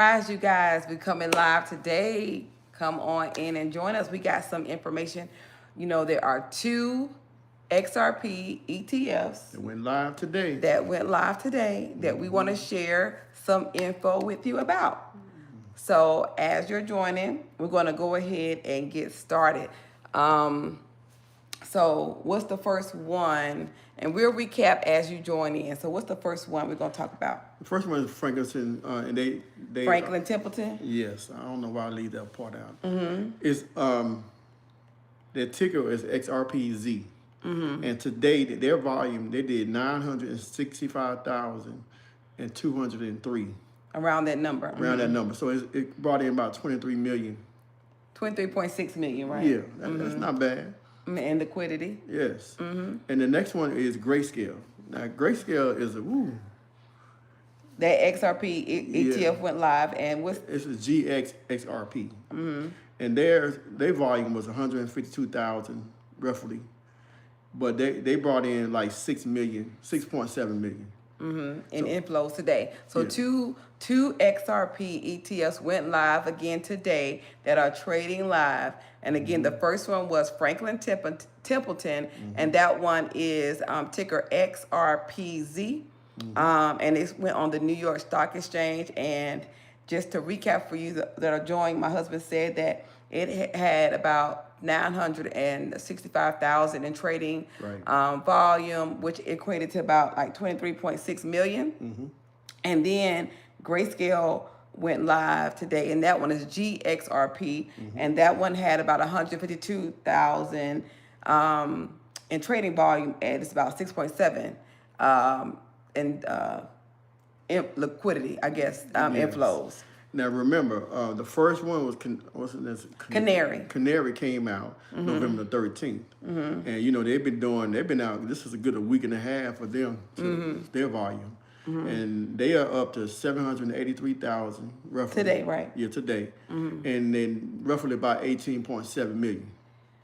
You guys, we coming live today. Come on in and join us. We got some information. You know, there are two XRP ETFs It went live today. That we want to share some info with you about. So as you're joining, we're going to go ahead and get started. So what's the first one? And we'll recap as you join in. So what's the first one we're going to talk about? The first one is Franklin, and they Franklin Templeton? Yes, I don't know why I leave that part out. It's their ticker is XRPZ. And today, their volume, they did 965,203. Around that number. Around that number. So it brought in about 23 million. 23.6 million, right? Yeah, that's not bad. And liquidity. Yes. And the next one is Grayscale. Now, Grayscale is that XRP ETF went live, and it's a GXRP. And their volume was 152,000 roughly, but they brought in like 6.7 million. In inflows today. So two XRP ETFs went live again today that are trading live. And again, the first one was Franklin Templeton, and that one is ticker XRPZ. And it went on the New York Stock Exchange. And just to recap for you that are joining, my husband said that it had about 965,000 in trading volume, which equated to about like 23.6 million. And then Grayscale went live today, and that one is GXRP, and that one had about 152,000 in trading volume, and it's about 6.7 in liquidity, I guess, inflows. Now remember, the first one was Canary. Canary came out November the 13th, and you know they've been out. This is a week and a half for them, their volume, and they are up to 783,000 roughly today, right? Yeah, today, and then roughly about 18.7 million.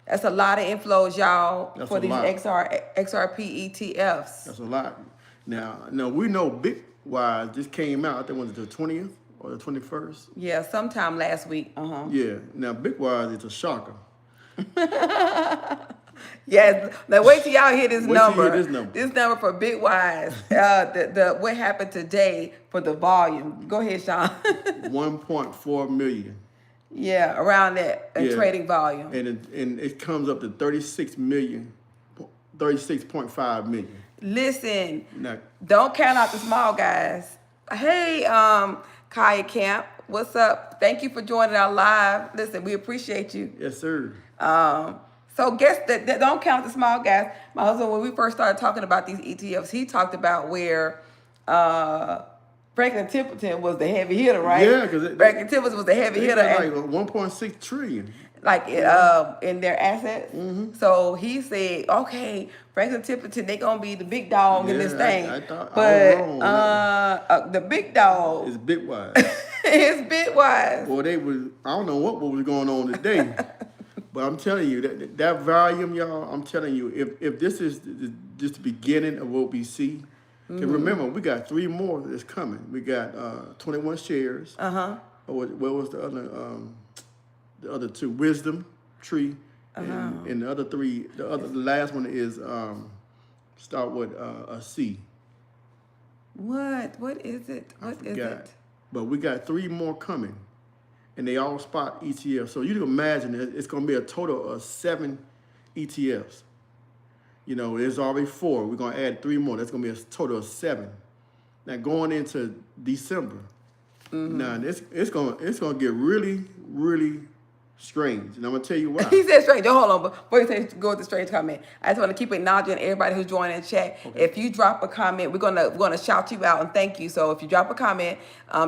That's a lot of inflows, y'all, for these XRP ETFs. That's a lot. Now we know Bitwise just came out. I think it was the 20th. Or the 21st? Yeah, sometime last week. Yeah. Now, Bitwise is a shocker. Yes. Now, wait till y'all hear this number. This number for Bitwise. What happened today for the volume. Go ahead, Sean. 1.4 million. Yeah, around that trading volume. And it comes up to 36.5 million. Listen, don't count out the small guys. Hey, Kaya Camp, what's up? Thank you for joining our live. Listen, we appreciate you. Yes, sir. So guess that don't count the small guys. My husband, when we first started talking about these ETFs, he talked about where Franklin Templeton was the heavy hitter, right? Yeah, because Franklin Templeton was the heavy hitter. Like 1.6 trillion. Like in their assets. So he said, okay, Franklin Templeton, they gonna be the big dog in this thing. I thought the big dog is Bitwise. It's Bitwise. Well, I don't know what was going on today. But I'm telling you, that volume, y'all, I'm telling you, if this is just the beginning of what we see, and remember, we got 3 more that's coming. We got 21 shares. What was the other 2? Wisdom Tree, and the other 3. The last one is start with a C. What is it? What is it? But we got 3 more coming, and they all spot ETFs. So you can imagine it's going to be a total of 7 ETFs. You know, there's already 4. We're going to add 3 more. That's going to be a total of 7. Now going into December, now it's going to get really, really strange, and I'm gonna tell you why. He said strange. Hold on, before you go with the strange comment, I just want to keep acknowledging everybody who's joining the chat. Okay. If you drop a comment, we're gonna shout you out and thank you. So if you drop a comment,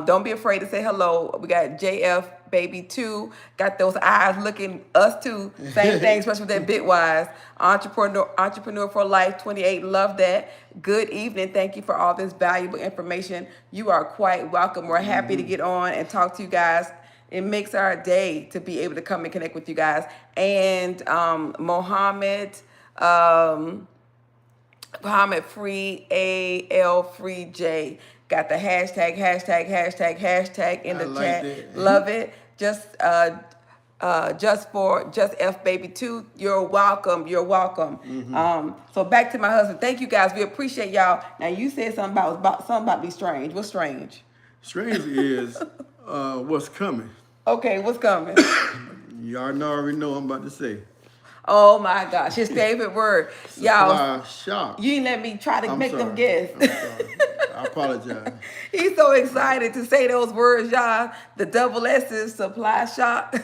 don't be afraid to say hello. We got JF Baby 2, got those eyes looking us too. Same thing, especially with that Bitwise. Entrepreneur for Life 28. Love that. Good evening. Thank you for all this valuable information. You are quite welcome. We're happy to get on and talk to you guys. It makes our day to be able to come and connect with you guys. And Mohammed Free AL Free J. Got the hashtag in I the like chat. that. Love it. Just F baby 2. You're welcome. You're welcome. So back to my husband. Thank you guys. We appreciate y'all. Now you said something about be strange. What's strange? Strange is what's coming. Okay, what's coming? Y'all already know I'm about to say. Oh my gosh, his favorite word. Y'all, Supply shock. you didn't let me try to I'm make sorry. them guess. I'm sorry. I apologize. He's so excited to say those words, y'all. The double S's, supply shock.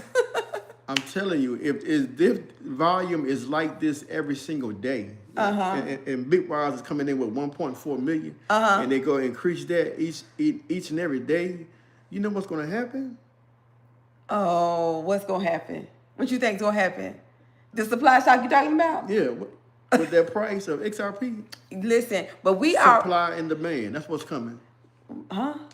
I'm telling you, if this volume is like this every single day, and Bitwise is coming in with 1.4 million, and they go increase that each and every day, you know what's going to happen? Oh, what's gonna happen? What you think's gonna happen? The supply shock you talking about? Yeah, with that price of XRP, Listen, but we supply and demand. That's what's coming.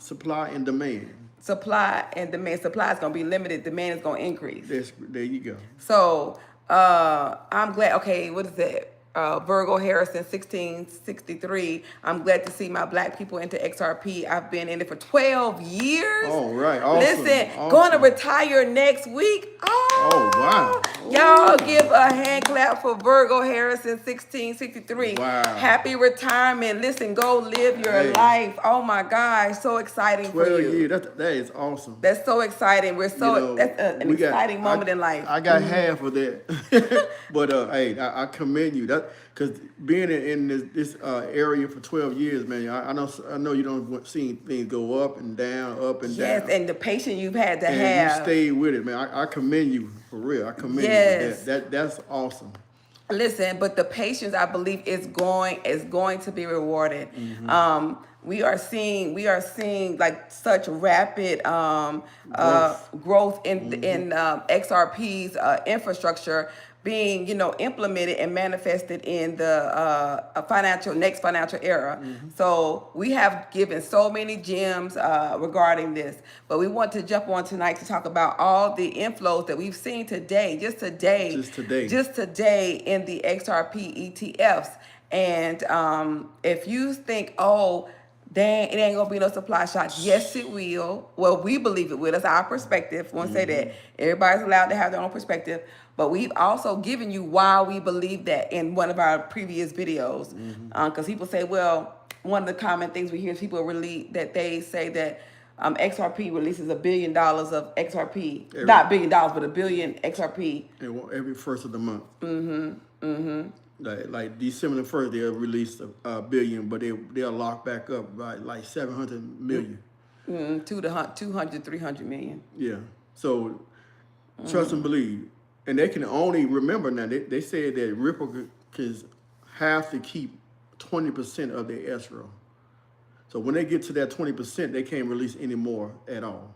Supply and demand. Supply and demand. Supply is gonna be limited. Demand is gonna increase. There you go. So I'm glad. Okay, what is that? Virgo Harrison 1663. I'm glad to see my black people into XRP. I've been in it for 12 years. All right, awesome. Listen, awesome. going to retire next week. Oh wow! Y'all give a hand clap for Virgo Harrison 1663. Wow! Happy retirement. Listen, go live your life. Oh my gosh, so exciting for you. 12 years. That is awesome. That's so exciting. We're so that's an exciting moment in life. I got half of that, but hey, I commend you. That because being in this area for 12 years, man. I know you don't see things go up and down, down. Yes, and the patience you've had to and have. you stayed with it, man. I commend you for real. I commend you for that. That's awesome. Listen, but the patience, I believe, is going to be rewarded. We are seeing like such rapid growth in XRP's infrastructure being implemented and manifested in the next financial era. So we have given so many gems regarding this, but we want to jump on tonight to talk about all the inflows that we've seen today, just today in the XRP ETFs. And if you think, oh, dang, it ain't gonna be no supply shock. Yes, it will. Well, we believe it will. That's our perspective. I want to say that everybody's allowed to have their own perspective, but we've also given you why we believe that in one of our previous videos. Because people say, well, one of the common things we hear is people they say that XRP releases $1 billion of XRP, not $1 billion, but $1 billion XRP every first of the month. Like December 1st, they'll release a billion, but they'll lock back up by like 700 million. 200, 300 million. Yeah. So trust and believe. And they can only remember now, they said that Ripple have to keep 20% of their escrow. So when they get to that 20%, they can't release any more at all.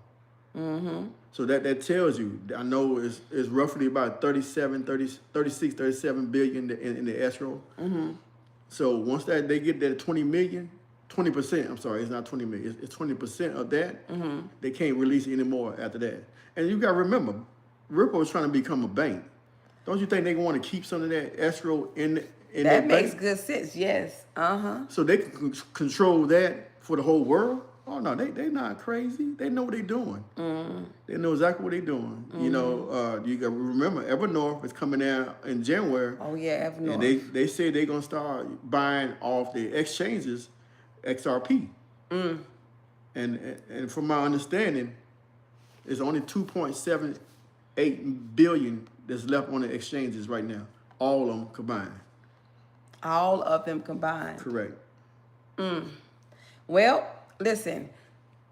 So that tells you, I know it's roughly about 36, 37 billion in the escrow. So once they get that 20%, I'm sorry, it's not 20 million, it's 20% of that, they can't release any more after that. And you got to remember, Ripple is trying to become a bank. Don't you think they want to keep some of that escrow in that makes bank? good sense, yes. So they can control that for the whole world? Oh no, they not crazy. They know what they're doing. They know exactly what they're doing. You know, you got to remember, Evernorth is coming out in January. Oh yeah, Evernorth. And they say they're gonna start buying off the exchanges, XRP. And from my understanding, it's only 2.78 billion that's left on the exchanges right now. All of them combined. All of them combined. Correct. Well, listen,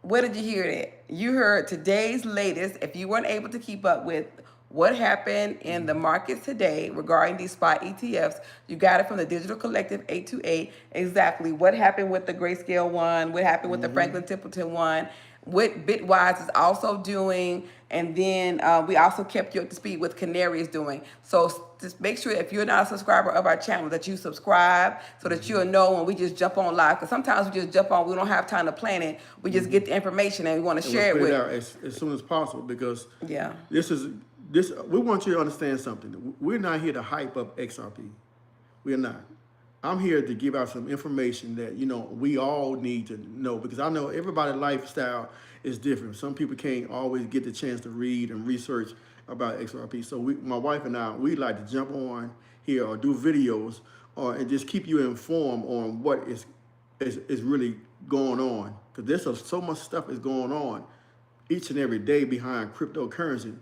where did you hear that? You heard today's latest. If you weren't able to keep up with what happened in the markets today regarding these spot ETFs, you got it from the Digital Collective 828. Exactly what happened with the Grayscale one, what happened with the Franklin Templeton one, what Bitwise is also doing, and then we also kept you up to speed with Canary is doing. So just make sure if you're not a subscriber of our channel that you subscribe so that you'll know when we just jump on live. Because sometimes we just jump on, we don't have time to plan it. We just get the information and we want to share it with it out as soon as possible because we want you to understand something. We're not here to hype up XRP. We're not. I'm here to give out some information that, you know, we all need to know, because I know everybody's lifestyle is different. Some people can't always get the chance to read and research about XRP. So my wife and I, we like to jump on here or do videos and just keep you informed on what is really going on. Because there's so much stuff is going on each and every day behind cryptocurrency.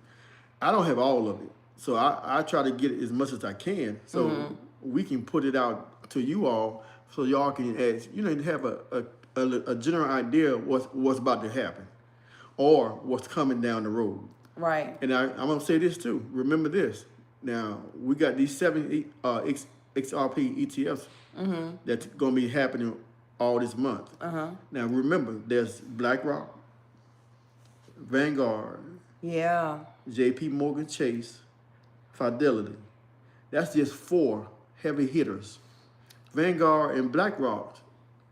I don't have all of it. So I try to get as much as I can so we can put it out to you all, so y'all can have a general idea of what's about to happen or what's coming down the road. Right. And I'm going to say this too. Remember this. Now, we got these 7 XRP ETFs that's going to be happening all this month. Now, remember, there's BlackRock, Vanguard, Yeah. JP Morgan Chase, Fidelity. That's just 4 heavy hitters. Vanguard and BlackRock,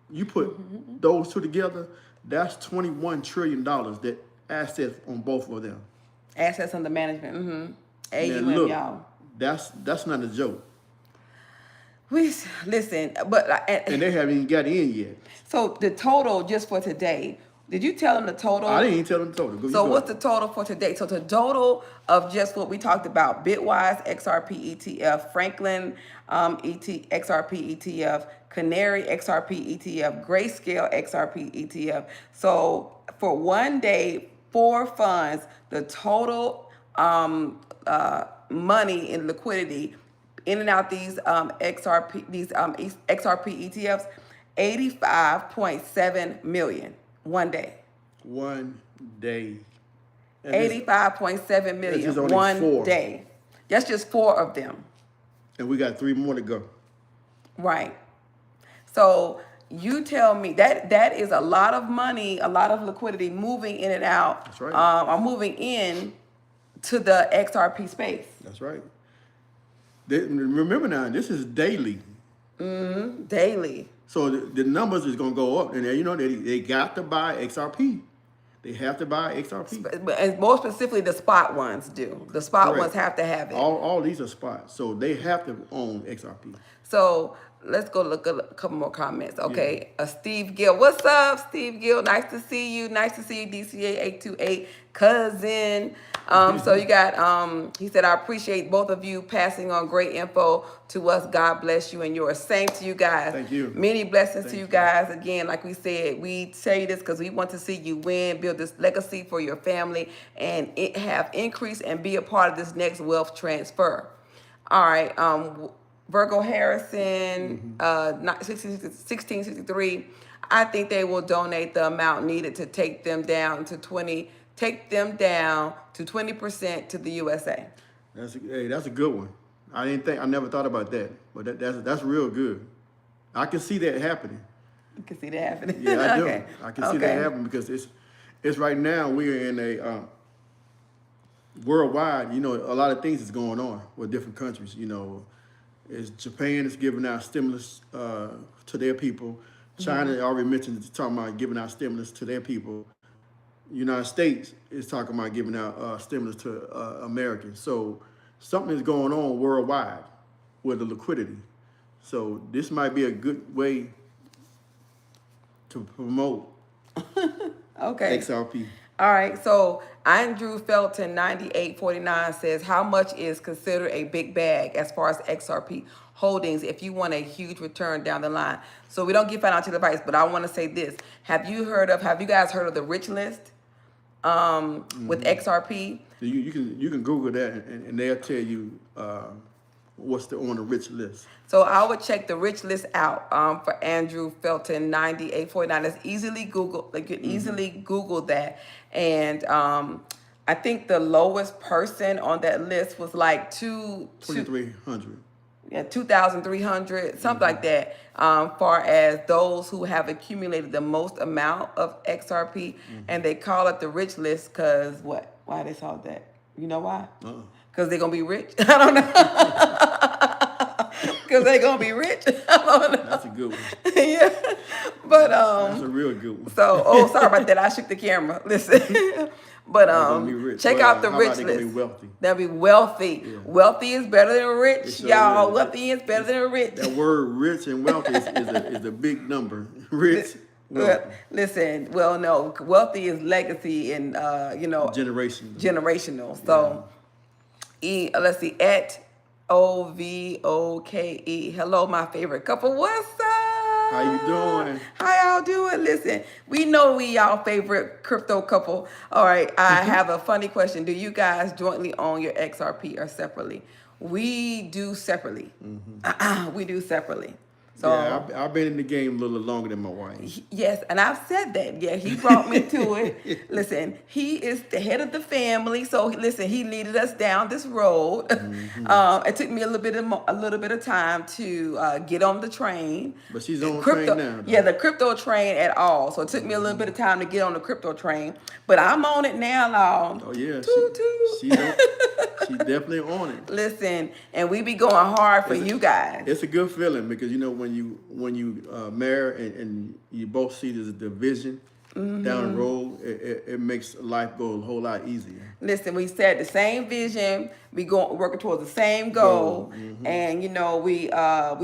you put those two together, that's $21 trillion that assets on both of them. Assets under management. Now, AUM, look, y'all. that's not a joke. Listen, but And they haven't even got in yet. So the total just for today, did you tell them the total? I didn't even tell them the total. So what's the total for today? So the total of just what we talked about: Bitwise XRP ETF, Franklin XRP ETF, Canary XRP ETF, Grayscale XRP ETF. So for one day, 4 funds, the total money in liquidity in and out these XRP ETFs, 85.7 million one day. One day. 85.7 million one 4. day. That's just 4 of them. And we got 3 more to go. Right. So you tell me that is a lot of money, a lot of liquidity moving in and out. That's right. Or moving in to the XRP space. That's right. Remember now, this is daily. Daily. So the numbers is going to go up. And they got to buy XRP. They have to buy XRP. And more specifically, the spot ones do. The spot Correct. ones have to have it. All these are spots. So they have to own XRP. So let's go look at a couple more comments. Okay. Steve Gill. What's up, Steve Gill? Nice to see you. Nice to see you, DCA 828 cousin. So you got, he said, I appreciate both of you passing on great info to us. God bless you and yours. Same to you guys. Thank you. Many blessings to you guys. Again, like we said, we tell you this because we want to see you win, build this legacy for your family, and it have increased and be a part of this next wealth transfer. All right. Virgo Harrison, 1663. I think they will donate the amount needed to take them down to 20% to the USA. That's a good one. I never thought about that, but that's real good. I can see that happening. You can see that happening. Yeah, I do. Okay. I can see that happening because it's right now we're in a worldwide. A lot of things is going on with different countries. Japan is giving out stimulus to their people. China already mentioned talking about giving out stimulus to their people. United States is talking about giving out stimulus to Americans. So something is going on worldwide with the liquidity. So this might be a good way to promote XRP. All right, so Andrew Felton 9849 says, how much is considered a big bag as far as XRP holdings if you want a huge return down the line? So we don't give financial advice, but I want to say this. Have you guys heard of the rich list with XRP? You can Google that and they'll tell you what's on the rich list. So I would check the rich list out for Andrew Felton 9849. It's easily Google. Like you can easily Google that, and I think the lowest person on that list was like 2,300. Yeah, 2,300, something like that. Far as those who have accumulated the most amount of XRP, and they call it the rich list because what? Why they call it that? You know why? Because they're gonna be rich. I don't know. because they're gonna be rich. I don't know. That's a good one. Yeah, but That's a real good one. So, sorry about that. I shook the camera. Listen, but They're gonna be rich. check Well, out the how rich about they gonna list. be wealthy? They'll be wealthy. Yeah. Wealthy is better than rich, It sure y'all. is. Wealthy is better than rich. That word rich and wealthy is a big number. Rich, Well, wealthy. listen, well, no, wealthy is legacy and generational. So, let's see, at OVOKE. Hello, my favorite couple. What's up? How you doing? How y'all doing? Listen, we know we y'all favorite crypto couple. All right, I have a funny question. Do you guys jointly own your XRP or separately? We do separately. We do separately. So Yeah, I've been in the game a little longer than my wife. yes, and I've said that. Yeah, he brought me to it. Listen, he is the head of the family, so listen, he leaded us down this road. It took me a little bit of time to get on the train. But she's on the Crypto, train now, though. yeah, the crypto train at all. So it took me a little bit of time to get on the crypto train, but I'm on it now, y'all. Oh yeah, Toot, toot. she's definitely on it. Listen, and we be going hard for you guys. It's a good feeling because when you marry and you both see the vision down the road, it makes life go a whole lot easier. Listen, we set the same vision. We working towards the same goal, and we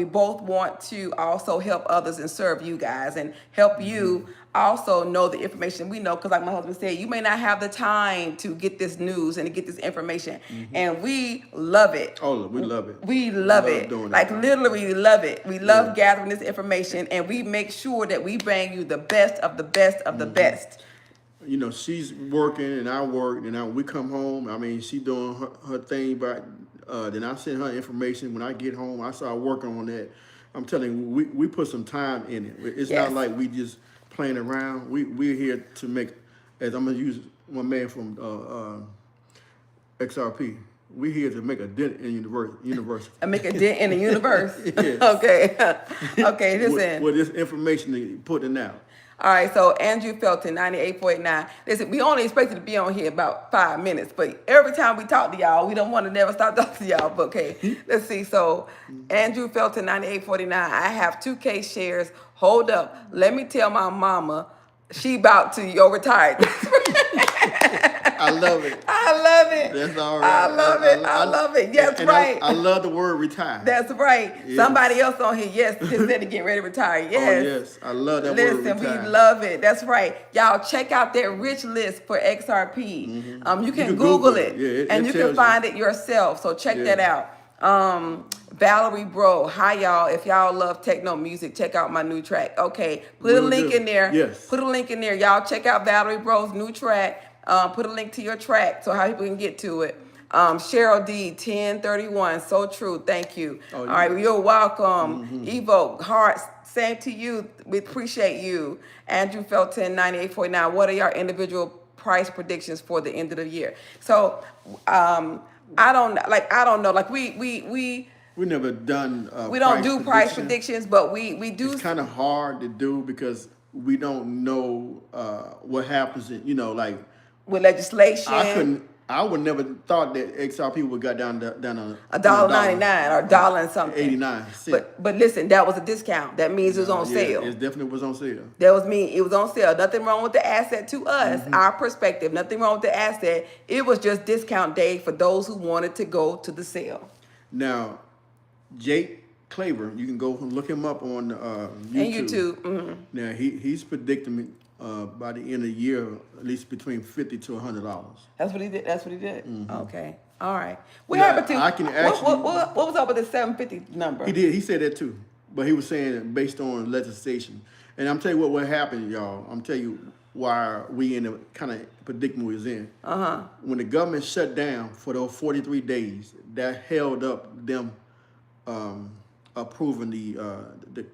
both want to also help others and serve you guys and help you also know the information we know. Because like my husband said, you may not have the time to get this news and to get this information, and we love it. Oh, we love it. We love it. Doing Like that. literally, we love it. We love gathering this information, and we make sure that we bring you the best of the best of the best. She's working and I work, and we come home. I mean, she doing her thing, but then I send her information. When I get home, I start working on that. I'm telling you, we put some time in it. It's Yes. not like we just playing around. We're here to make, as I'm gonna use one man from XRP. We're here to make a dent in university. And make a dent in the universe. Yes. Okay. Okay, listen. With this information that you're putting out. All right, so Andrew Felton, 98.9. Listen, we only expected to be on here about 5 minutes, but every time we talk to y'all, we don't want to never stop talking to y'all. But okay, let's see. So Andrew Felton, 98.49. I have 2K shares. Hold up. Let me tell my mama she about to retire. I love it. I love it. That's all right. I love it. I love it. Yes, and right. I love the word retire. That's right. Yes. Somebody else on here, yes, just said to get ready to retire. Yes. Oh, yes. I love that word Listen, retire. we love it. That's right. Y'all check out that rich list for XRP. You can Google it, Yeah, and you can find it yourself. So check that out. Valerie Bro, hi y'all. If y'all love techno music, check out my new track. Okay, put a link in there. Yes. Put a link in there. Y'all check out Valerie Bro's new track. Put a link to your track so how people can get to it. Cheryl D, 1031, so true. Thank you. All right, you're welcome. Evo, heart, same to you. We appreciate you. Andrew Felton, 98.9. What are your individual price predictions for the end of the year? So, I don't know. Like we never done. We don't do price predictions, but we do. It's kind of hard to do because we don't know what happens. Like with legislation. I would never thought that XRP would got down on $1.99 or $1 and something. 89 cents. But listen, that was a discount. That means it was on sale. It definitely was on sale. That was me. It was on sale. Nothing wrong with the asset to us, our perspective. Nothing wrong with the asset. It was just discount day for those who wanted to go to the sale. Now, Jake Claver, you can go and look him up on YouTube. And YouTube. Now he's predicting by the end of the year at least between $50 to $100. That's what he did. Okay. All right. What happened to? I can actually. What was up with the 750 number? He did. He said that too, but he was saying based on legislation. And I'm telling you what happened, y'all. I'm telling you why we in the kind of predicament we was in. When the government shut down for those 43 days, that held up them approving the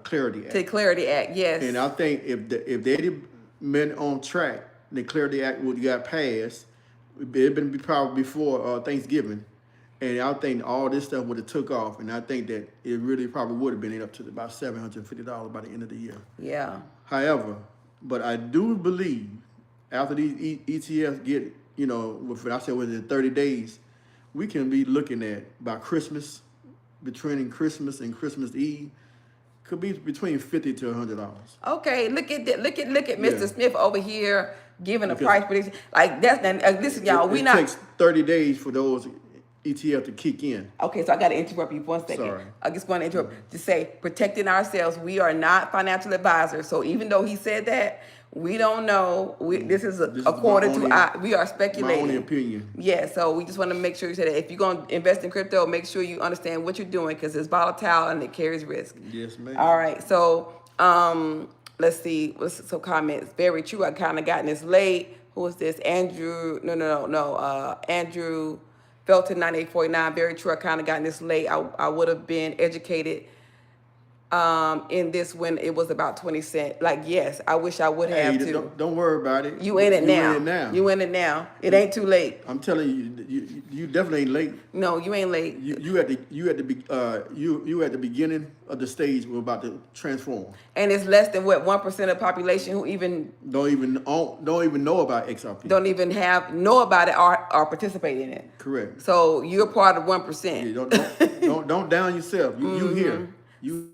Clarity Act. The Clarity Act, yes. And I think if they'd been on track, the Clarity Act would have got passed. It'd been probably before Thanksgiving, and I think all this stuff would have took off. And I think that it really probably would have been up to about $750 by the end of the year. Yeah. However, but I do believe after these ETFs get, within 30 days, we can be looking at by Christmas between Christmas and Christmas Eve could be between $50 to $100. Okay, look at that. Look at Yeah. Mr. Smith over here giving a Because price prediction. Like that's listen, y'all. It takes 30 days for those ETF to kick in. Okay, so I got to interrupt you for 1 second. Sorry. I just want to interrupt to say protecting ourselves. We are not financial advisors. So even though he said that, we don't know. This is according to our, we are speculating. My only opinion. Yeah, so we just want to make sure you say that if you're going to invest in crypto, make sure you understand what you're doing because it's volatile and it carries risk. Yes, ma'am. All right, so let's see. What's some comments? Very true. I kind of gotten this late. Who was this? Andrew? No. Andrew Felton 9849. Very true. I kind of gotten this late. I would have been educated in this when it was about 20 cents. Like, yes, I wish I would have too. Don't worry about it. You in it now. You in it now. It ain't too late. I'm telling you, you definitely ain't late. No, you ain't late. You at the beginning of the stage we're about to transform. And it's less than what 1% of the population who even don't even know about XRP. Don't even know about it or participate in it. Correct. So you're part of 1%. Yeah, don't down yourself. You here. You.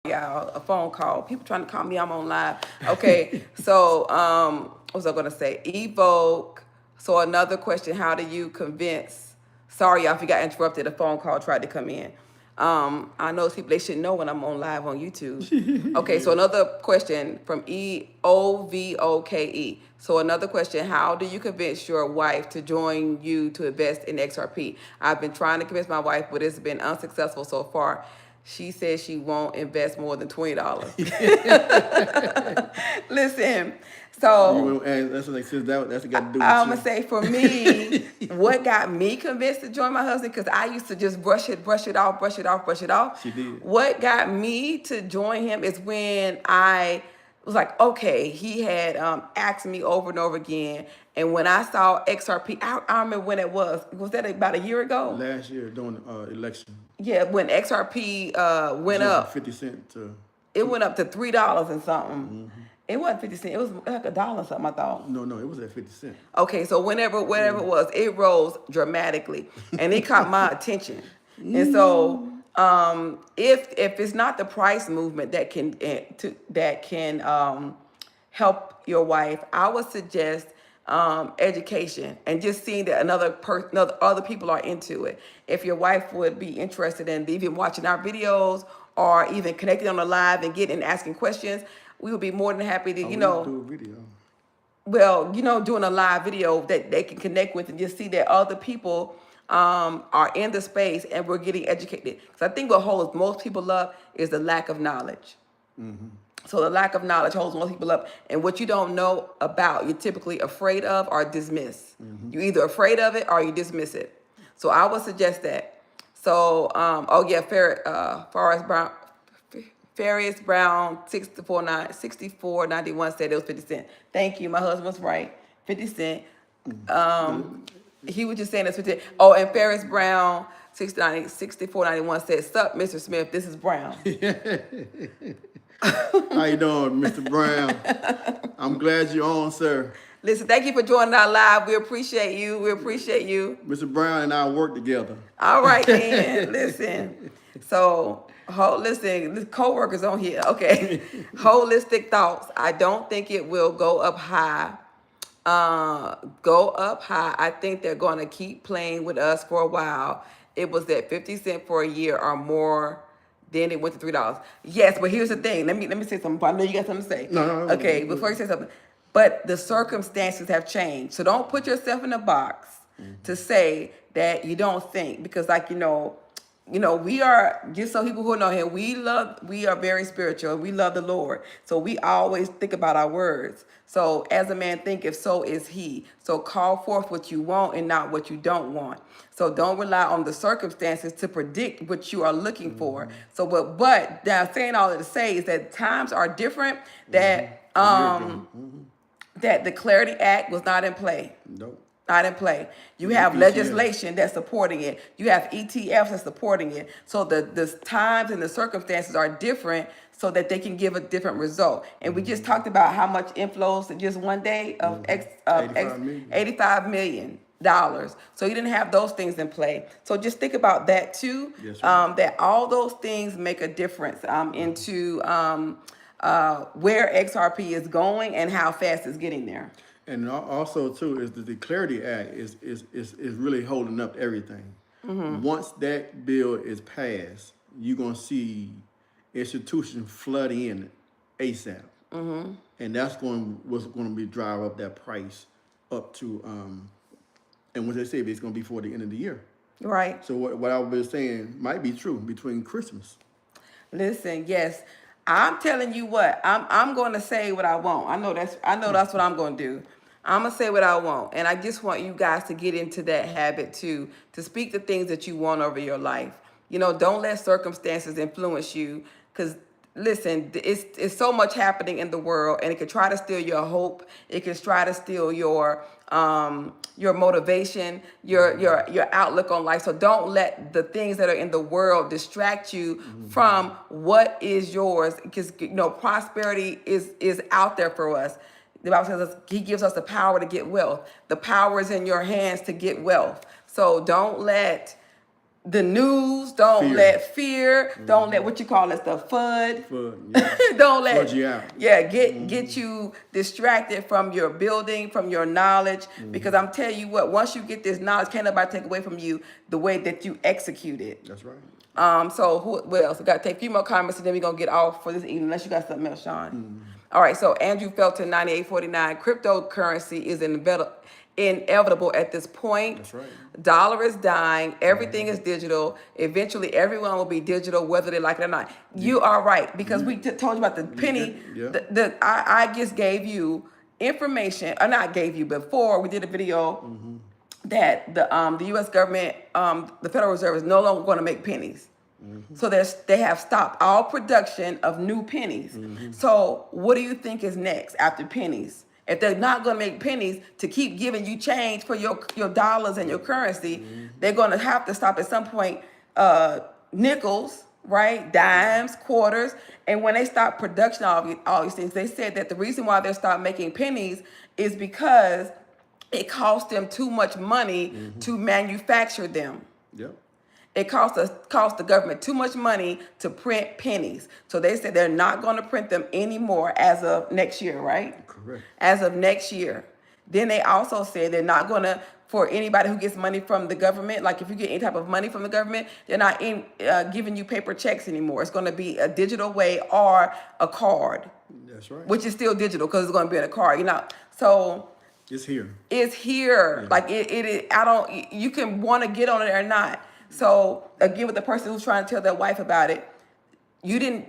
Yeah, a phone call. People trying to call me. I'm on live. Okay, so what was I gonna say? Evoke. So another question: how do you convince? Sorry, y'all, if you got interrupted. A phone call tried to come in. I know people they should know when I'm on live on YouTube. Okay, so another question from EOVOKE. So another question: how do you convince your wife to join you to invest in XRP? I've been trying to convince my wife, but it's been unsuccessful so far. She says she won't invest more than $20. Listen, so that's what they said. That's got to do with I'm gonna say for me, what got me convinced to join my husband because I used to just brush it off. She did. What got me to join him is when I was like, okay, he had asked me over and over again, and when I saw XRP, I remember when it was. Was that about a year ago? Last year during the election. Yeah, when XRP went up, 50 cents to. It went up to $3 and something. Mm-hmm. It wasn't 50 cents. It was like $1 something. I thought. No, it was at 50 cents. Okay, so whatever it was, it rose dramatically, and it caught my attention. And so, if it's not the price movement that can help your wife, I would suggest education and just seeing that other people are into it. If your wife would be interested in even watching our videos or even connecting on the live and asking questions, we would be more than happy to, do a video. Well, doing a live video that they can connect with and just see that other people are in the space and we're getting educated. Because I think what holds most people up is the lack of knowledge. Mm-hmm. So the lack of knowledge holds most people up. And what you don't know about, you're typically afraid of or dismiss. Mm-hmm. You're either afraid of it or you dismiss it. So I would suggest that. So, Farius Brown 6491 said it was 50 cents. Thank you. My husband was right. 50 cents. He was just saying it's 50 cents. Oh, and Farius Brown 6491 said, "Sup, Mr. Smith, this is Brown." How you doing, Mr. Brown? I'm glad you're on, sir. Listen, thank you for joining our live. We appreciate you. Mr. Brown and I work together. All right, then. Listen. So, listen, co-workers on here. Okay. Holistic thoughts. I don't think it will go up high. I think they're going to keep playing with us for a while. It was at 50 cents for a year or more. Then it went to $3. Yes, but here's the thing. Let me say something. I know you got something to say. No. Okay, before you say something. But the circumstances have changed. So don't put yourself in a box to say that you don't think. Because we are, just so people who know him, we are very spiritual. We love the Lord. So we always think about our words. So as a man thinketh, so is he. So call forth what you want and not what you don't want. So don't rely on the circumstances to predict what you are looking for. So, but now saying all that to say is that times are different, that that the Clarity Act was not in play. Nope. Not in play. You have legislation that's supporting it. You have ETFs that's supporting it. So the times and the circumstances are different so that they can give a different result. And we just talked about how much inflows in just one day of 85 million dollars. So you didn't have those things in play. So just think about that too. Yes, right. That all those things make a difference into where XRP is going and how fast it's getting there. And also too is the Clarity Act is really holding up everything. Once that bill is passed, you're gonna see institutions flood in ASAP, and that's what's going to be drive up that price up to and what they say it's going to be for the end of the year. Right. So what I was saying might be true between Christmas. Listen, yes, I'm telling you what, I'm going to say what I want. I know that's what I'm going to do. I'm going to say what I want. And I just want you guys to get into that habit too, to speak the things that you want over your life. You know, don't let circumstances influence you, because listen, it's so much happening in the world, and it can try to steal your hope. It can try to steal your motivation, your outlook on life. So don't let the things that are in the world distract you from what is yours, because you know prosperity is out there for us. The Bible says He gives us the power to get wealth. The power is in your hands to get wealth. So don't let the news, don't let fear, don't let what you call it, the FUD. Yeah. Don't let FUD you out. Yeah, get you distracted from your building, from your knowledge. Because I'm telling you what, once you get this knowledge, can't nobody take away from you the way that you execute it. That's right. So what else? We got to take a few more comments and then we're gonna get off for this evening, unless you got something else, Sean. All right, so Andrew Felton, 9849. Cryptocurrency is inevitable at this point. That's right. Dollar is dying. Everything is digital. Eventually, everyone will be digital, whether they like it or not. You are right, because we told you about the penny. Yeah. I just gave you information, or not gave you, before we did a video that the U.S. government, the Federal Reserve is no longer going to make pennies. So they have stopped all production of new pennies. So what do you think is next after pennies? If they're not going to make pennies to keep giving you change for your dollars and your currency, they're going to have to stop at some point nickels, right? Dimes, quarters. And when they stop production of all these things, they said that the reason why they stopped making pennies is because it cost them too much money to manufacture them. Yep. It cost the government too much money to print pennies. So they said they're not going to print them anymore as of next year, right? Correct. As of next year. Then they also said they're not going to, for anybody who gets money from the government, like if you get any type of money from the government, they're not giving you paper checks anymore. It's going to be a digital way or a card. That's right. Which is still digital because it's going to be in a card, you know. So it's here. It's here. Yeah. Like it is. You can want to get on it or not. So again, with the person who's trying to tell their wife about it,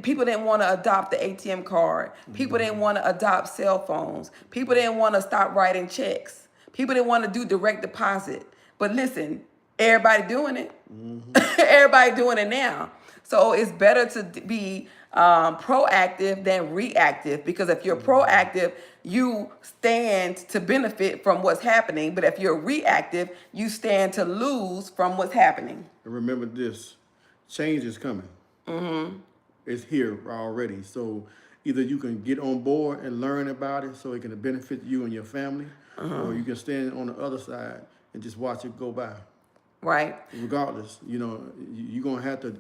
people didn't want to adopt the ATM card. People didn't want to adopt cell phones. People didn't want to stop writing checks. People didn't want to do direct deposit. But listen, everybody doing it. Everybody doing it now. So it's better to be proactive than reactive, because if you're proactive, you stand to benefit from what's happening. But if you're reactive, you stand to lose from what's happening. And remember this, change is coming. It's here already. So either you can get on board and learn about it so it can benefit you and your family, or you can stand on the other side and just watch it go by. Right. Regardless, you know, you're going to have to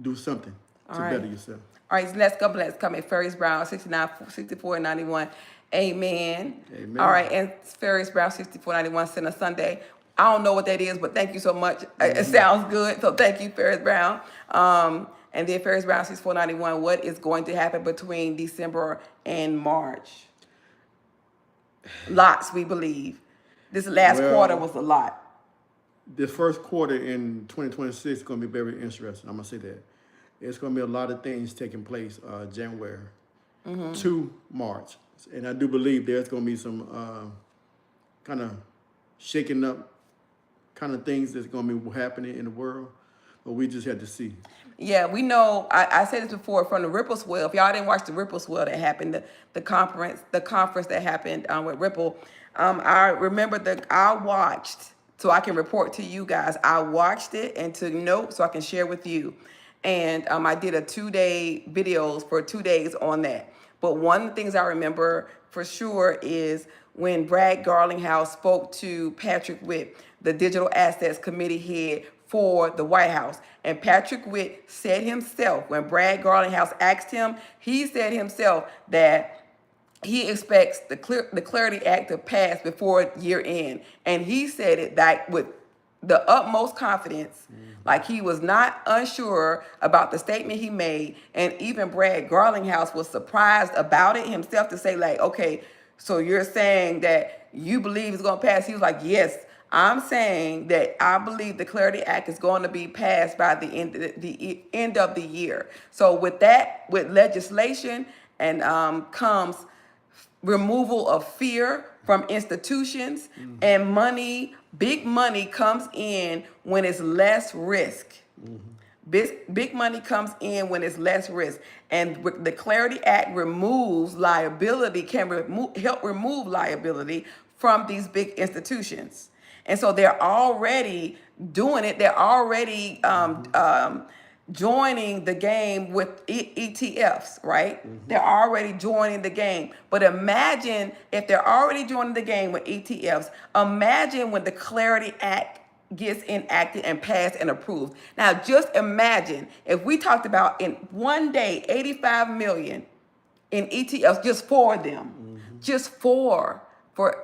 do something to better yourself. All right, so let's come at Ferris Brown, 6491. Amen. Amen. All right, and Ferris Brown, 6491, sent a Sunday. I don't know what that is, but thank you so much. It sounds good, so thank you, Ferris Brown. And then Ferris Brown, 6491, what is going to happen between December and March? Lots, we believe. This last quarter was a lot. The first quarter in 2026 is going to be very interesting. I'm going to say that. It's going to be a lot of things taking place January to March. And I do believe there's going to be some kind of shaking up kind of things that's going to be happening in the world. But we just had to see. Yeah, we know. I said this before, from the Ripple swell. If y'all didn't watch the Ripple swell that happened, the conference that happened with Ripple, I remember I watched, so I can report to you guys. I watched it and took notes so I can share with you. And I did a 2-day videos for 2 days on that. But one of the things I remember for sure is when Brad Garlinghouse spoke to Patrick Witt, the Digital Assets Committee head for the White House. And Patrick Witt said himself, when Brad Garlinghouse asked him, he said himself that he expects the Clarity Act to pass before year end. And he said it that with the utmost confidence, like he was not unsure about the statement he made. And even Brad Garlinghouse was surprised about it himself to say, like, okay, so you're saying that you believe it's going to pass? He was like, yes, I'm saying that I believe the Clarity Act is going to be passed by the end of the year. So with that, with legislation and comes removal of fear from institutions, and money, big money comes in when it's less risk. Big money comes in when it's less risk. And the Clarity Act removes liability, can help remove liability from these big institutions. And so they're already doing it. They're already joining the game with ETFs, right? They're already joining the game. But imagine if they're already joining the game with ETFs, imagine when the Clarity Act gets enacted and passed and approved. Now, just imagine if we talked about in one day, 85 million in ETFs, just for them, just for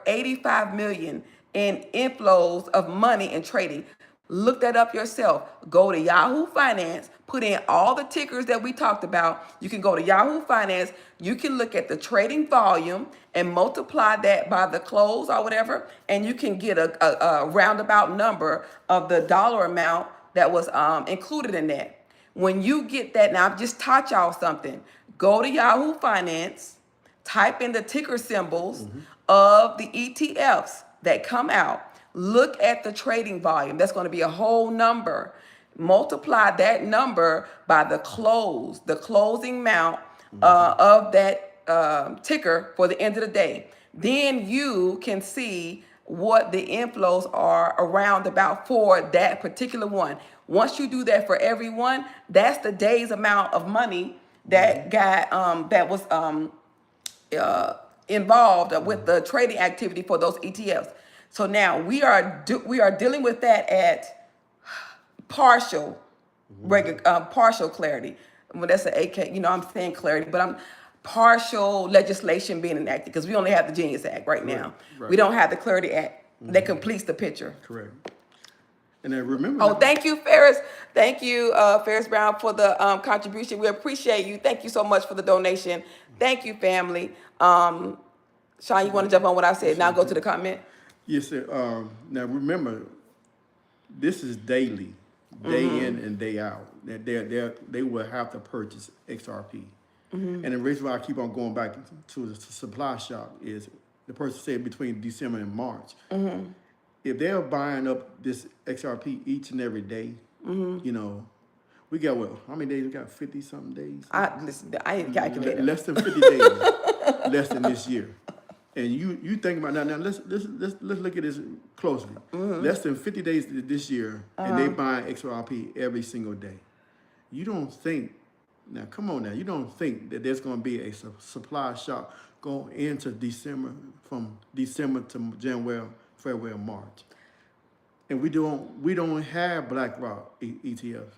85 million in inflows of money and trading. Look that up yourself. Go to Yahoo Finance, put in all the tickers that we talked about. You can go to Yahoo Finance. You can look at the trading volume and multiply that by the close or whatever, and you can get a roundabout number of the dollar amount that was included in that. When you get that, now I've just taught y'all something. Go to Yahoo Finance, type in the ticker symbols of the ETFs that come out. Look at the trading volume. That's going to be a whole number. Multiply that number by the closing amount of that ticker for the end of the day. Then you can see what the inflows are around about for that particular one. Once you do that for everyone, that's the day's amount of money that got that was involved with the trading activity for those ETFs. So now we are dealing with that at partial partial clarity. Well, that's an AK. I'm saying clarity, but I'm partial legislation being enacted because we only have the Genius Act right now. Right. We don't have the Clarity Act that completes the picture. Correct. And then remember. Oh, thank you, Ferris. Thank you, Ferris Brown, for the contribution. We appreciate you. Thank you so much for the donation. Thank you, family. Sean, you want to jump on what I said? Now go to the comment. Yes, sir. Now remember, this is daily, day in and day out. They will have to purchase XRP. And the reason why I keep on going back to the supply shock is the person said between December and March. If they're buying up this XRP each and every day, we got how many days? We got 50-something days. Listen, I ain't calculating. Less than 50 days, less than this year. And you think about now. Let's look at this closely. Less than 50 days this year, and they buy XRP every single day. You don't think now? Come on now. You don't think that there's going to be a supply shock going into December, from December to January, February, March? And we don't have BlackRock ETFs.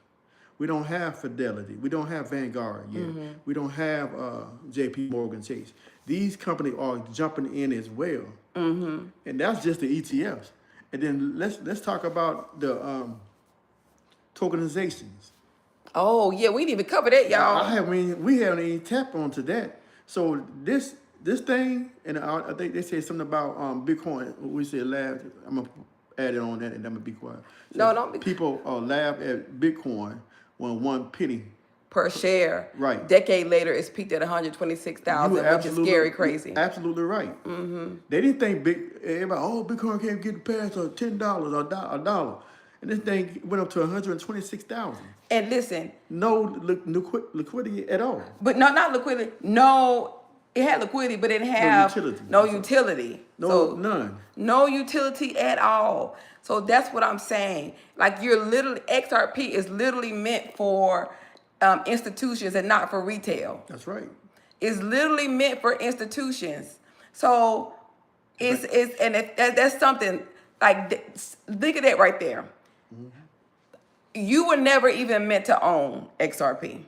We don't have Fidelity. We don't have Vanguard yet. We don't have JP Morgan Chase. These companies are jumping in as well. And that's just the ETFs. And then let's talk about the tokenizations. Oh yeah, we didn't even cover that, y'all. We haven't even tapped onto that. So this thing, and I think they said something about Bitcoin. We said laugh. I'm gonna add it on that, and I'm gonna be quiet. So no, don't be. People laugh at Bitcoin when 1 penny per share. Right. Decade later, it's peaked at 126,000, which is scary crazy. Absolutely right. They didn't think everybody, Bitcoin can't get past $10 or a dollar. And this thing went up to 126,000. And listen. No liquidity at all. But not liquidity. No, it had liquidity, but it didn't have no utility. None. No utility at all. So that's what I'm saying. Like XRP is literally meant for institutions and not for retail. That's right. It's literally meant for institutions. So that's something like think of that right there. You were never even meant to own XRP,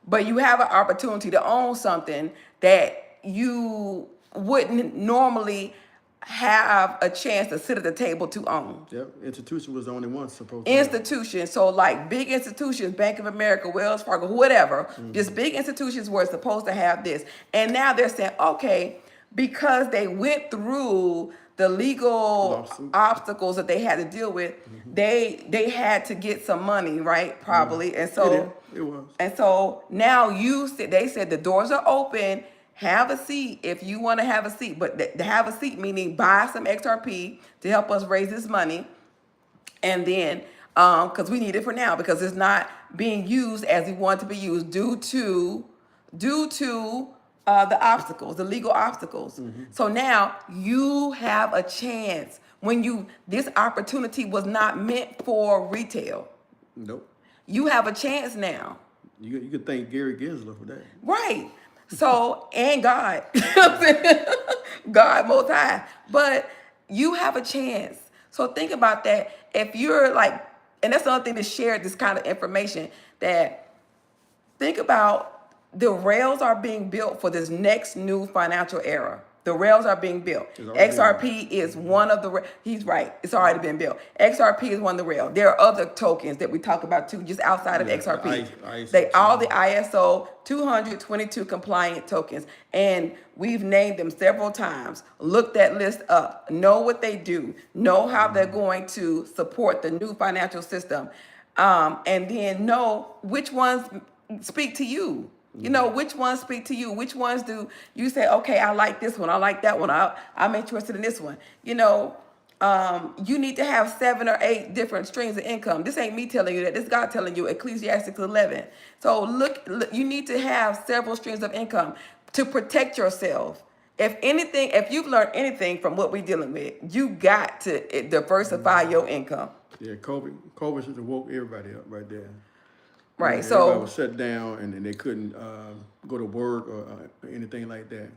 but you have an opportunity to own something that you wouldn't normally have a chance to sit at the table to own. Yep, institution was the only one supposed to. Institutions, so like big institutions, Bank of America, Wells Fargo, whatever, just big institutions were supposed to have this. And now they're saying, okay, because they went through the legal Lawsuit. obstacles that they had to deal with, they had to get some money, right? Probably. And so It was. and so now they said the doors are open. Have a seat if you want to have a seat, but to have a seat meaning buy some XRP to help us raise this money, and then because we need it for now because it's not being used as we want it to be used due to the obstacles, the legal obstacles. So now you have a chance this opportunity was not meant for retail. Nope. You have a chance now. You could thank Gary Gensler for that. Right. So, and God, God most high, but you have a chance. So think about that. If you're like, and that's another thing to share this kind of information, that think about the rails are being built for this next new financial era. The rails are being built. XRP is one of the, he's right, it's already been built. XRP is one of the rails. There are other tokens that we talk about too, just outside of XRP. They all the ISO 222 compliant tokens. And we've named them several times. Look that list up. Know what they do. Know how they're going to support the new financial system. And then know which ones speak to you. You know, which ones speak to you? Which ones do you say, okay, I like this one, I like that one, I'm interested in this one. You know, you need to have 7 or 8 different streams of income. This ain't me telling you that. This is God telling you, Ecclesiastes 11. So look, you need to have several streams of income to protect yourself. If anything, if you've learned anything from what we're dealing with, you got to diversify your income. Yeah, COVID should have woke everybody up right there. Right, Everybody so was shut down and they couldn't go to work or anything like that.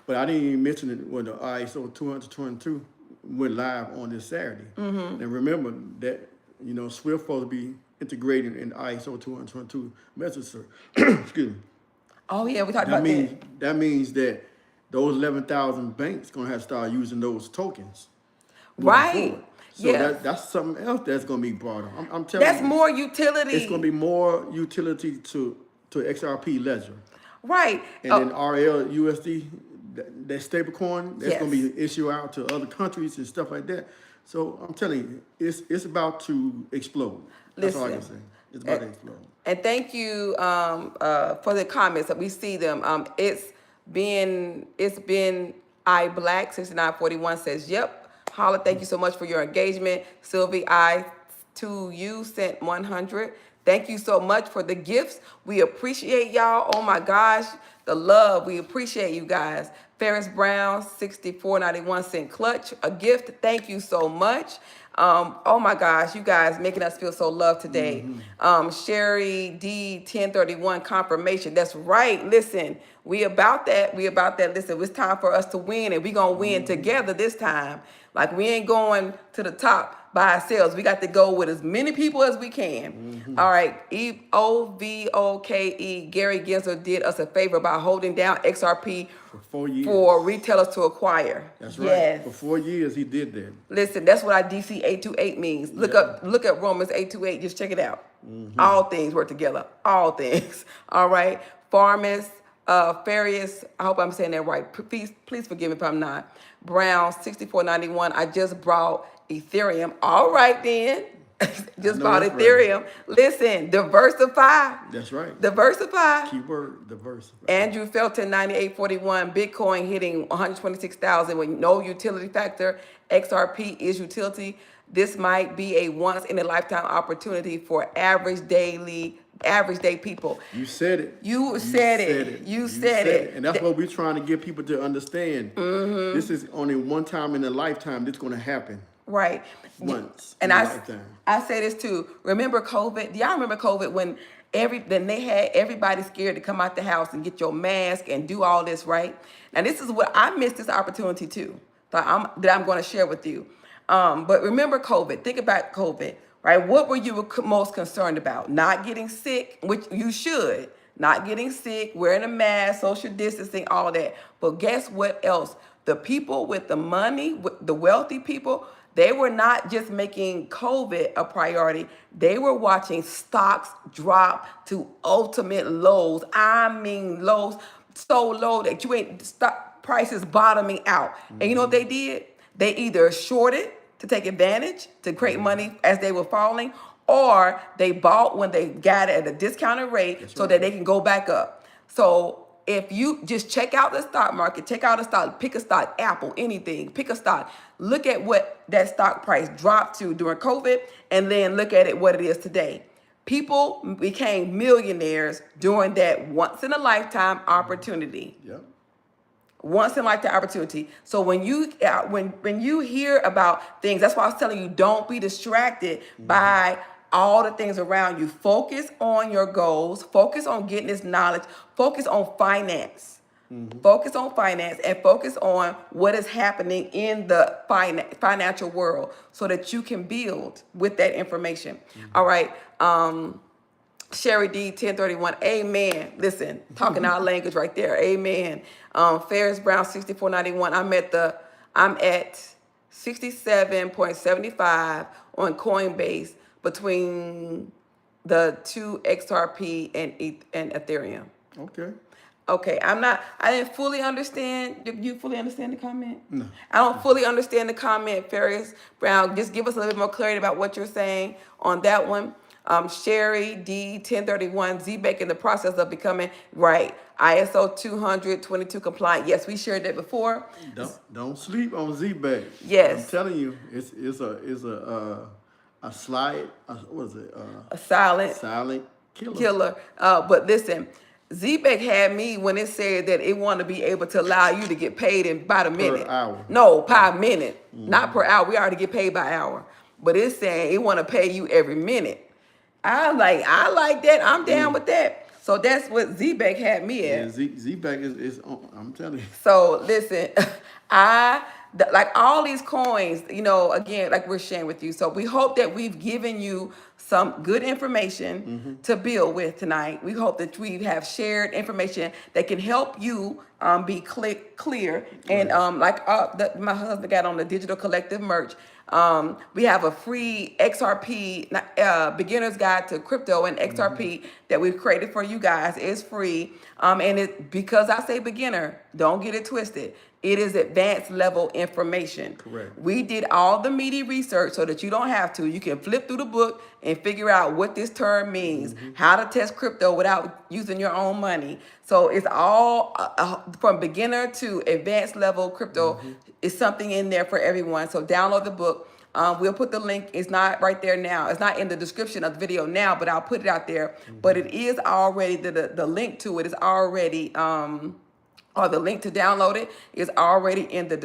But I didn't even mention it when the ISO 222 went live on this Saturday. And remember that, you know, Swift supposed to be integrated in ISO 222 message. Excuse me. oh yeah, we talked about that. That means that those 11,000 banks gonna have to start using those tokens. Right. Forward. So that's something else that's going to be brought on. I'm telling you. That's more utility. It's going to be more utility to XRP Ledger. Right. And then RL USD, that stable coin, that's going to be issued out to other countries and stuff like that. So I'm telling you, it's about to explode. That's all I can say. It's about to explode. And thank you for the comments that we see them. It's been iBlack 6941 says, yep. Holla, thank you so much for your engagement. Sylvie, HTwo sent 100. Thank you so much for the gifts. We appreciate y'all. Oh my gosh, the love. We appreciate you guys. Ferris Brown, 6491 sent clutch, a gift. Thank you so much. Oh my gosh, you guys making us feel so loved today. Sherry D 1031 confirmation. That's right. Listen, we about that. Listen, it's time for us to win, and we gonna win together this time. Like we ain't going to the top by ourselves. We got to go with as many people as we can. All right. OVOKE Gary Gensler did us a favor by holding down XRP for 4 years for retailers to acquire. That's right. Yes. For 4 years he did that. Listen, that's what our DC 828 means. Look up Romans 828. Just check it out. All things work together. All things. All right. Farmers, Farius, I hope I'm saying that right. Please forgive me if I'm not. Brown 6491. I just brought Ethereum. All right then. Just bought Ethereum. Right. Listen, diversify. That's right. Diversify. Keyword diversify. Andrew Felton 9841. Bitcoin hitting 126,000 with no utility factor. XRP is utility. This might be a once in a lifetime opportunity for average day people. You said it. You said it. You said it. And that's what we're trying to get people to understand. This is only one time in a lifetime this going to happen. Right. once And in a lifetime. I say this too. Remember COVID? Do y'all remember COVID when then they had everybody scared to come out the house and get your mask and do all this, right? Now this is what I missed this opportunity too. That I'm going to share with you. But remember COVID. Think about COVID, right? What were you most concerned about? Not getting sick, which you should. Not getting sick, wearing a mask, social distancing, all that. But guess what else? The people with the money, the wealthy people, they were not just making COVID a priority. They were watching stocks drop to ultimate lows. I mean lows, so low that you ain't stock prices bottoming out. And you know what they did? They either shorted to take advantage, to create money as they were falling, or they bought when they got it at a discounted rate so that they can go back up. So if you just check out the stock market, check out a stock, pick a stock, Apple, anything, pick a stock, look at what that stock price dropped to during COVID, and then look at it what it is today. People became millionaires during that once in a lifetime opportunity. Yep. Once in a lifetime opportunity. So when you hear about things, that's why I was telling you, don't be distracted by all the things around you. Focus on your goals. Focus on getting this knowledge. Focus on finance. Focus on finance and focus on what is happening in the financial world so that you can build with that information. All right. Sherry D 1031, amen. Listen, talking our language right there, amen. Ferris Brown 6491, I'm at 67.75 on Coinbase between the two XRP and Ethereum. Okay. Okay, I didn't fully understand. Do you fully understand the comment? No. I don't fully understand the comment, Ferris Brown. Just give us a little bit more clarity about what you're saying on that one. Sherry D 1031, ZBEC in the process of becoming ISO 222 compliant. Yes, we shared that before. Don't sleep on ZBEC. Yes. I'm telling you, it's a slide. What is it? A silent killer. But listen, ZBEC had me when it said that it wanted to be able to allow you to get paid in by the minute. Per hour. No, per minute, not per hour. We already get paid by hour, but it's saying it want to pay you every minute. I like that. I'm down with that. So that's what ZBEC had me at. Yeah, ZBEC is on, I'm telling you. So listen, like all these coins, again, like we're sharing with you. So we hope that we've given you some good information to build with tonight. We hope that we have shared information that can help you be clear. And my husband got on the Digital Collective merch. We have a free XRP beginner's guide to crypto and XRP that we've created for you guys. It's free. And because I say beginner, don't get it twisted. It is advanced level information. Correct. We did all the meaty research so that you don't have to. You can flip through the book and figure out what this term means, how to test crypto without using your own money. So it's all from beginner to advanced level crypto. Is something in there for everyone. So download the book. We'll put the link. It's not right there now. It's not in the description of the video now, but I'll put it out there. But it is already, the link to it is already, or the link to download it is already in the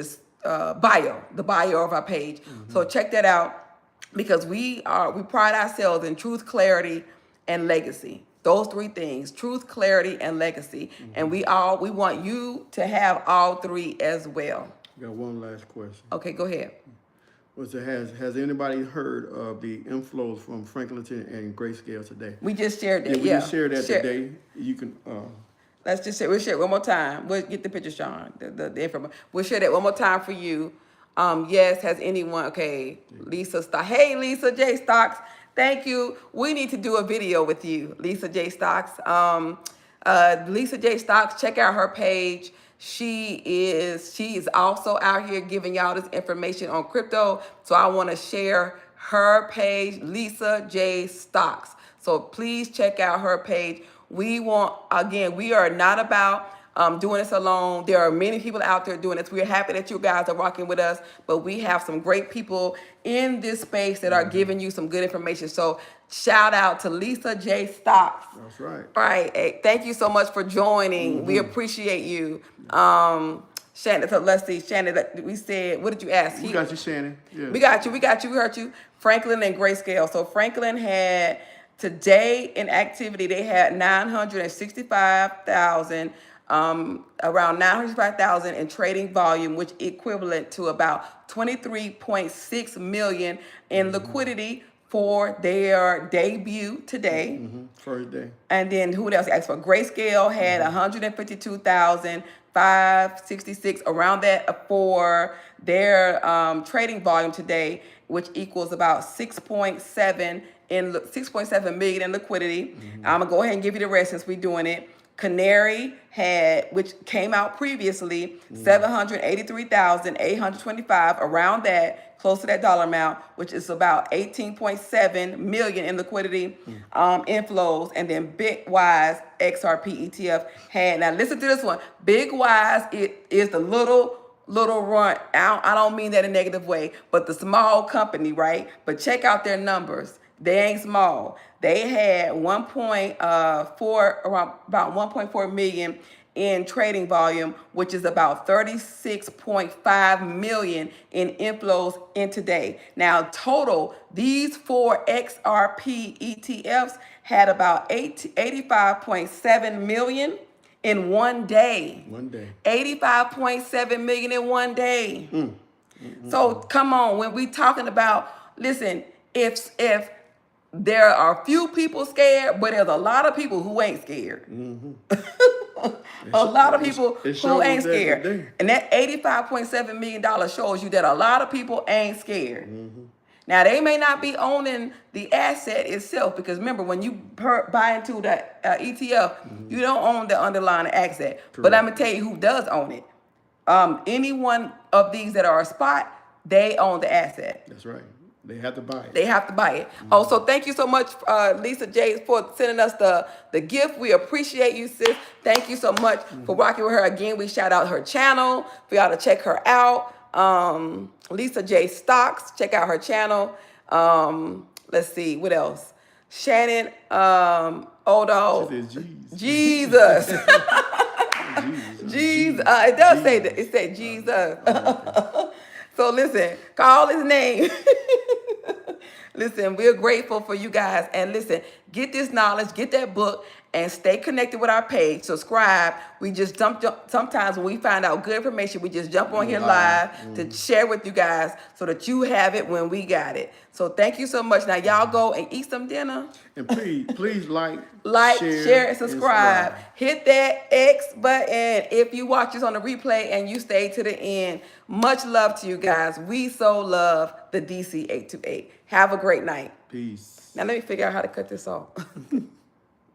bio of our page. So check that out because we pride ourselves in truth, clarity, and legacy. Those three things: truth, clarity, and legacy. And we want you to have all three as well. Got one last question. Okay, go ahead. Has anybody heard of the inflows from Franklinton and Grayscale today? We just shared that. We just shared that today. You can. Let's just share. We'll share it one more time. We'll get the picture, Sean. The information. We'll share that one more time for you. Yes. Has anyone? Okay. Lisa Stocks. Hey, Lisa J Stocks. Thank you. We need to do a video with you, Lisa J Stocks. Lisa J Stocks. Check out her page. She is also out here giving y'all this information on crypto. So I want to share her page, Lisa J Stocks. So please check out her page. We are not about doing this alone. There are many people out there doing this. We're happy that you guys are rocking with us, but we have some great people in this space that are giving you some good information. So shout out to Lisa J Stocks. That's right. All right. Hey, thank you so much for joining. We appreciate you. Shannon, so let's see, Shannon, we said, what did you ask? We got you, Shannon. Yeah. We got you, we heard you. Franklin and Grayscale. So Franklin had, today in activity, they had 965,000, around 965,000 in trading volume, which equivalent to about 23.6 million in liquidity for their debut today. First day. And then who else asked for? Grayscale had 152,566 around that for their trading volume today, which equals about 6.7 million in liquidity. I'm gonna go ahead and give you the rest since we're doing it. Canary had, which came out previously, 783,825 around that, close to that dollar amount, which is about 18.7 million in liquidity inflows. And then Bitwise XRP ETF had, now listen to this one, Bitwise, it is the little run. I don't mean that in a negative way, but the small company, right? But check out their numbers. They ain't small. They had 1.4 million in trading volume, which is about 36.5 million in inflows in today. Now, total, these 4 XRP ETFs had about 85.7 million in one day. 85.7 million in one day. So come on, when we talking about, listen, if there are a few people scared, but there's a lot of people who ain't scared. A lot of people who ain't scared. And that $85.7 million shows you that a lot of people ain't scared. Now, they may not be owning the asset itself, because remember, when you buy into the ETF, you don't own the underlying asset. Correct. But I'm going to tell you who does own it. Any one of these that are a spot, they own the asset. That's right. They have to buy it. They have to buy it. Oh, so thank you so much, Lisa J, for sending us the gift. We appreciate you, sis. Thank you so much for rocking with her. Again, we shout out her channel for y'all to check her out. Lisa J Stocks, check out her channel. Let's see, what else? Shannon, Jesus. Jesus. It does say that. It said Jesus. So listen, call his name. Listen, we're grateful for you guys. And listen, get this knowledge, get that book, and stay connected with our page. Subscribe. We just sometimes when we find out good information, we just jump on here live to share with you guys so that you have it when we got it. So thank you so much. Now y'all go and eat some dinner. And please like, share, and subscribe. Hit that X button if you watch this on the replay and you stay to the end. Much love to you guys. We so love the DC 828. Have a great night. Peace. Now let me figure out how to cut this off.